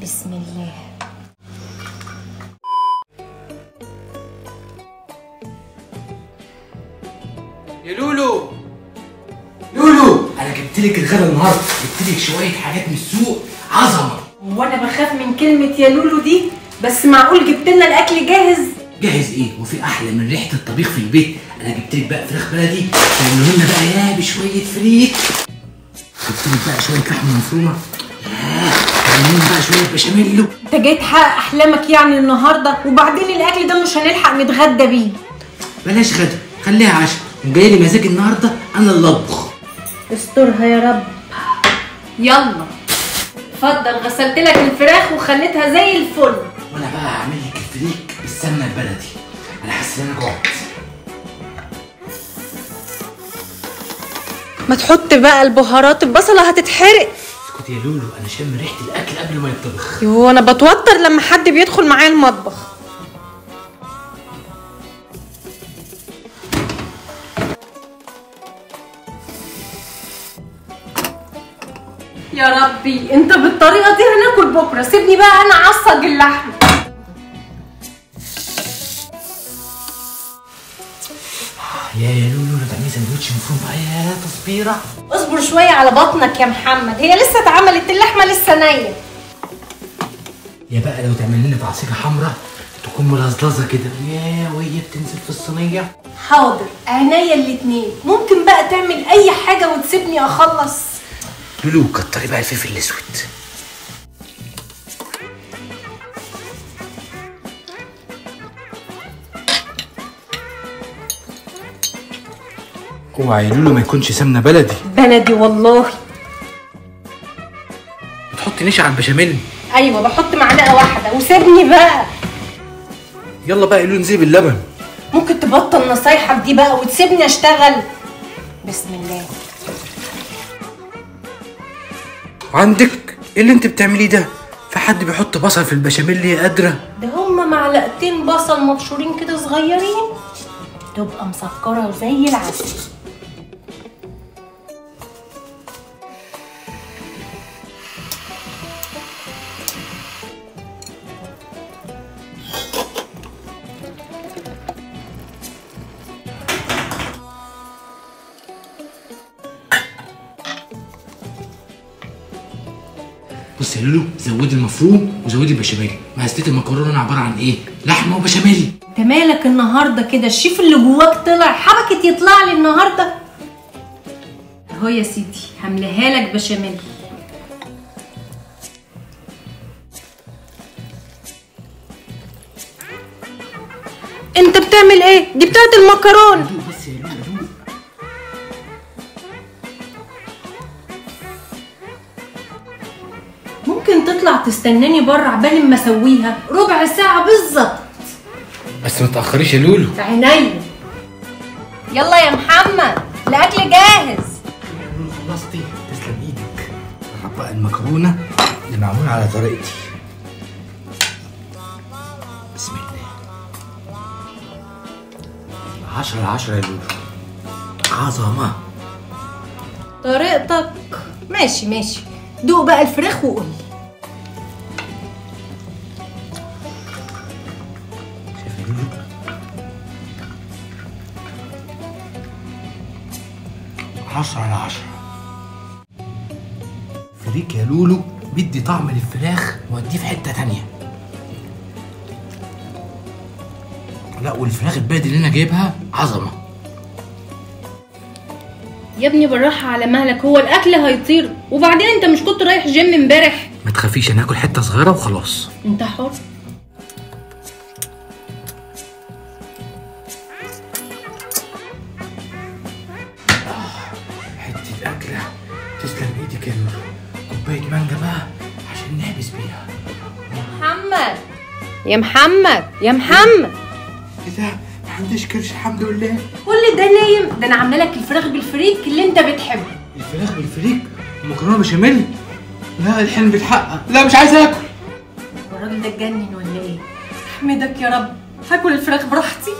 بسم الله. يا لولو لولو، انا جبت لك الغدا النهارده، جبت لك شويه حاجات من السوق عظمه. وانا بخاف من كلمه يا لولو دي، بس معقول جبت لنا الاكل جاهز؟ جاهز ايه؟ وفي احلى من ريحه الطبيخ في البيت؟ انا جبت لك بقى فراخ بلدي تعملوا لنا بقى يا بشويه فريك، جبت لك بقى شويه لحمه مفرومه، تعملوا لنا بقى شويه بشاميل. انت جاي تحقق احلامك يعني النهارده؟ وبعدين الاكل ده مش هنلحق نتغدى بيه. بلاش غدا، خليها عشاء، وجاي لي مزاج النهارده انا اللي اطبخ. استرها يا رب. يلا اتفضل، غسلت لك الفراخ وخليتها زي الفل. وانا بقى هعمل لك الفريك بالسمنه البلدي، انا حاسس ان انا جوعت. ما تحط بقى البهارات، البصله هتتحرق. اسكت يا لولو، انا شامم ريحه الاكل قبل ما يتطبخ. يوه انا بتوتر لما حد بيدخل معايا المطبخ. يا ربي انت بالطريقه دي هناكل بكره، سيبني بقى انا اعصج اللحم. يا لولو، تعملي سندوتش مفروم بقى يا تصبيره. اصبر شويه على بطنك يا محمد، هي لسه اتعملت، اللحمه لسه نيه. يا بقى لو تعمل لنا بعصيجه حمراء تكون ملزلزه كده يا وهي بتنزل في الصينيه. حاضر عينيا الاتنين. ممكن بقى تعمل اي حاجه وتسيبني اخلص؟ لولو كتري بقى الفلفل الاسود. اوعى يا لولو ما يكونش سمنه بلدي. بلدي والله. بتحطي نشا على البشاميل؟ ايوه بحط معلقه واحده وسيبني بقى. يلا بقى يا لولو انزلي باللبن. ممكن تبطل نصايحك دي بقى وتسيبني اشتغل؟ بسم الله. عندك ايه اللي انت بتعمليه ده؟ في حد بيحط بصل في البشاميل يا قادره؟ ده هما معلقتين بصل مبشورين كده صغيرين، تبقى مسكره وزي العسل. بص يا لولو، زودي المفروم وزودي البشاميل. مقاسات المكرونه عباره عن ايه؟ لحمه وبشاميل. انت مالك النهارده كده؟ الشيف اللي جواك طلع حبكت يطلع لي النهارده. اهو يا سيدي هملاها لك بشاميل. انت بتعمل ايه؟ دي بتاعت المكرونه. بس يا لولو، ممكن تطلع تستناني بره عبال ما اسويها؟ ربع ساعه بالظبط. بس ما تاخريش يا لولو. عينيا. يلا يا محمد الاكل جاهز. يا لولو خلصتي؟ تسلم ايدك. هحط بقى المكرونه اللي معموله على طريقتي. بسم الله. 10/10 يا لولو، عظمه. طريقتك ماشي ماشي. دوق بقى الفراخ وقول لي. شايف يا لولو؟ عشرة على 10. فريك يا لولو بيدي طعم للفراخ واديه في حته تانيه. لا والفراخ البلدي اللي انا جايبها عظمه. يا ابني بالراحه على مهلك، هو الاكل هيطير؟ وبعدين انت مش كنت رايح جيم امبارح؟ ما تخافيش، انا هاكل حته صغيره وخلاص. انت حر. حته اكله تسلم ايدك يا لولو. كوبايه مانجا بقى عشان نحبس بيها. محمد يا محمد يا محمد. ايه ده؟ ما عنديش كرش الحمد لله. كل ده نايم؟ ده انا عامله لك الفراخ بالفريك اللي انت بتحبه. الفراخ بالفريك ومكرونه بشاميل؟ لا الحلم بيتحقق. لا مش عايز اكل. الراجل ده اتجنن ولا ايه؟ احمدك يا رب، هاكل الفراخ براحتي.